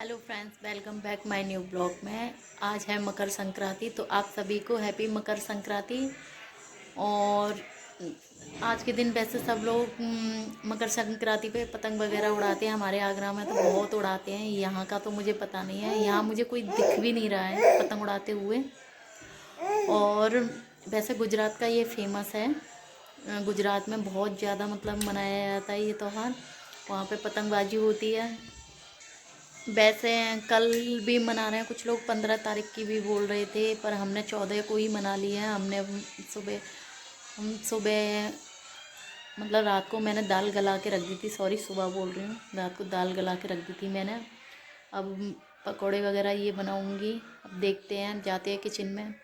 Hello friends, welcome back my new blog में। आज है मकर संक्रांति, तो आप सभी को हैप्पी मकर संक्रांति। और आज के दिन वैसे सब लोग मकर संक्रांति पे पतंग वगैरह उड़ाते हैं। हमारे आगरा में तो बहुत उड़ाते हैं। यहाँ का तो मुझे पता नहीं है, यहाँ मुझे कोई दिख भी नहीं रहा है पतंग उड़ाते हुए। और वैसे गुजरात का ये फेमस है। गुजरात में बहुत ज़्यादा मतलब मनाया जाता है ये त्यौहार। वहाँ पे पतंगबाजी होती है। वैसे कल भी मना रहे हैं कुछ लोग, 15 तारीख की भी बोल रहे थे, पर हमने 14 को ही मना लिया है। सुबह हम सुबह मतलब रात को मैंने दाल गला के रख दी थी। सॉरी, सुबह बोल रही हूँ, रात को दाल गला के रख दी थी मैंने। अब पकोड़े वगैरह ये बनाऊंगी। अब देखते हैं, जाते हैं किचन में।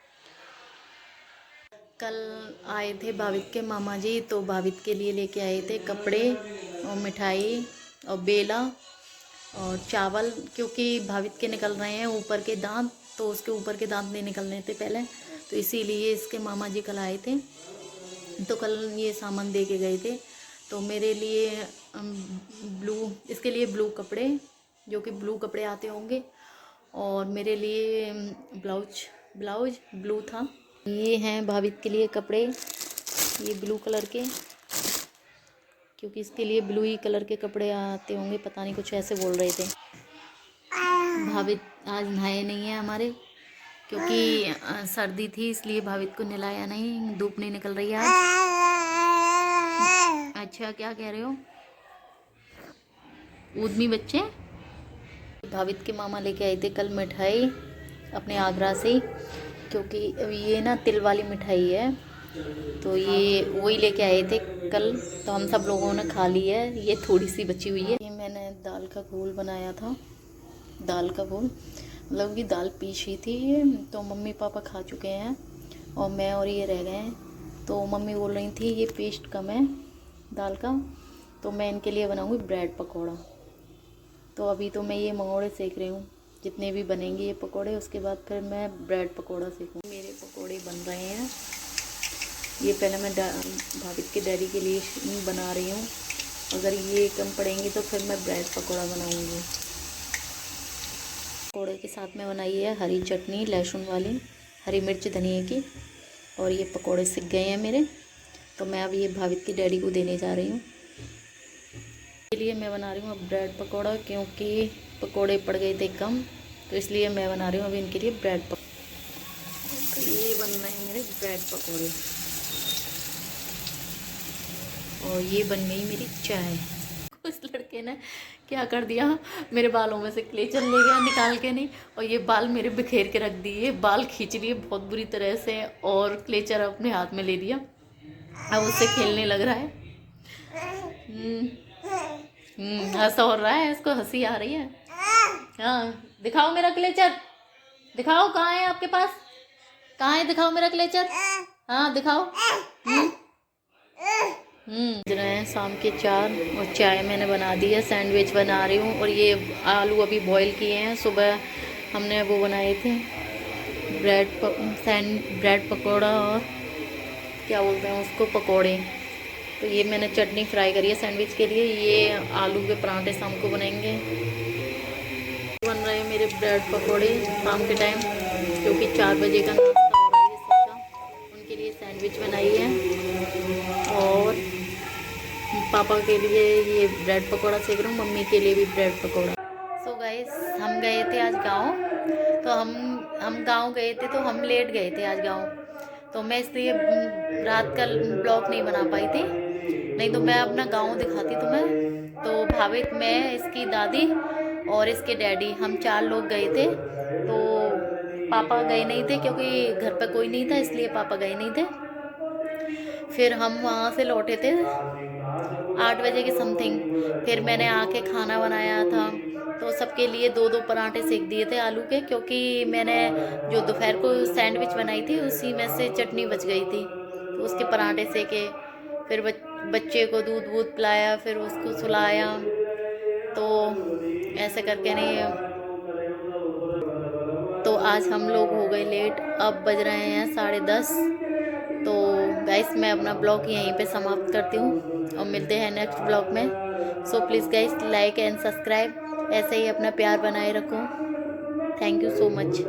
कल आए थे भावित के मामा जी, तो भावित के लिए लेके आए थे कपड़े और मिठाई और बेला और चावल, क्योंकि भावित के निकल रहे हैं ऊपर के दांत, तो उसके ऊपर के दांत नहीं निकलने थे पहले, तो इसीलिए इसके मामा जी कल आए थे। तो कल ये सामान दे के गए थे। तो मेरे लिए इसके लिए ब्लू कपड़े, जो कि ब्लू कपड़े आते होंगे, और मेरे लिए ब्लाउज ब्लू था। ये हैं भावित के लिए कपड़े, ये ब्लू कलर के, क्योंकि इसके लिए ब्लू ही कलर के कपड़े आते होंगे, पता नहीं कुछ ऐसे बोल रहे थे। भावित आज नहाए नहीं है हमारे, क्योंकि सर्दी थी, इसलिए भावित को नहलाया नहीं। धूप नहीं निकल रही है आज। अच्छा, क्या कह रहे हो ऊदमी बच्चे? भावित के मामा लेके आए थे कल मिठाई अपने आगरा से, क्योंकि ये ना तिल वाली मिठाई है, तो ये वही लेके आए थे कल। तो हम सब लोगों ने खा ली है, ये थोड़ी सी बची हुई है। ये मैंने दाल का घोल बनाया था। दाल का घोल मतलब कि दाल पीसी थी, तो मम्मी पापा खा चुके हैं और मैं और ये रह गए हैं। तो मम्मी बोल रही थी ये पेस्ट कम है दाल का, तो मैं इनके लिए बनाऊंगी ब्रेड पकौड़ा। तो अभी तो मैं ये मंगोड़े सेक रही हूँ, जितने भी बनेंगे ये पकोड़े, उसके बाद फिर मैं ब्रेड पकौड़ा सेकूँ। मेरे पकोड़े बन रहे हैं। ये पहले मैं भावित के डैडी के लिए बना रही हूँ। अगर ये कम पड़ेंगे तो फिर मैं ब्रेड पकौड़ा बनाऊँगी। पकौड़े के साथ में बनाई है हरी चटनी, लहसुन वाली, हरी मिर्च धनिया की। और ये पकोड़े सिक गए हैं मेरे, तो मैं अब ये भावित के डैडी को देने जा रही हूँ। इसके लिए मैं बना रही हूँ अब ब्रेड पकौड़ा, क्योंकि पकोड़े पड़ गए थे कम, तो इसलिए मैं बना रही हूँ अभी इनके लिए ब्रेड पकौड़ा। तो ये बन रहे हैं मेरे ब्रेड पकौड़े, और ये बन गई मेरी चाय। उस लड़के ने क्या कर दिया, मेरे बालों में से क्लेचर ले गया निकाल के, नहीं, और ये बाल मेरे बिखेर के रख दिए। बाल खींच लिए बहुत बुरी तरह से, और क्लेचर अपने हाथ में ले लिया। अब उससे खेलने लग रहा है। हंसा हो रहा है, इसको हंसी आ रही है। हाँ, दिखाओ मेरा क्लेचर, दिखाओ कहाँ है आपके पास, कहाँ है, दिखाओ मेरा क्लेचर। हाँ दिखाओ। बज रहे हैं शाम के 4, और चाय मैंने बना दी है। सैंडविच बना रही हूँ, और ये आलू अभी बॉईल किए हैं। सुबह हमने वो बनाए थे ब्रेड पकौड़ा, और क्या बोलते हैं उसको, पकौड़े। तो ये मैंने चटनी फ्राई करी है सैंडविच के लिए। ये आलू के पराठे शाम को बनेंगे। बन रहे हैं मेरे ब्रेड पकौड़े शाम के टाइम, क्योंकि 4 बजे का नाश्ता हो रहा है सबका। उनके लिए सैंडविच बनाई है, और पापा के लिए ये ब्रेड पकौड़ा सेक रहा हूँ, मम्मी के लिए भी ब्रेड पकौड़ा। सो गाइस, हम गए थे आज गांव। तो हम गांव गए थे, तो हम लेट गए थे आज गांव, तो मैं इसलिए रात का ब्लॉग नहीं बना पाई थी। नहीं तो मैं अपना गांव दिखाती तुम्हें। तो भावित, मैं, इसकी दादी और इसके डैडी, हम 4 लोग गए थे। तो पापा गए नहीं थे, क्योंकि घर पर कोई नहीं था, इसलिए पापा गए नहीं थे। फिर हम वहाँ से लौटे थे 8 बजे के समथिंग। फिर मैंने आके खाना बनाया था, तो सबके लिए 2-2 पराठे सेक दिए थे आलू के, क्योंकि मैंने जो दोपहर को सैंडविच बनाई थी उसी में से चटनी बच गई थी, तो उसके पराठे सेके। फिर बच्चे को दूध वूध पिलाया, फिर उसको सुलाया। तो ऐसे करके नहीं, तो आज हम लोग हो गए लेट। अब बज रहे हैं 10:30। तो गाइस, मैं अपना ब्लॉग यहीं पे समाप्त करती हूँ, और मिलते हैं नेक्स्ट ब्लॉग में। So please guys, like and subscribe. ऐसे ही अपना प्यार बनाए रखो। Thank you so much.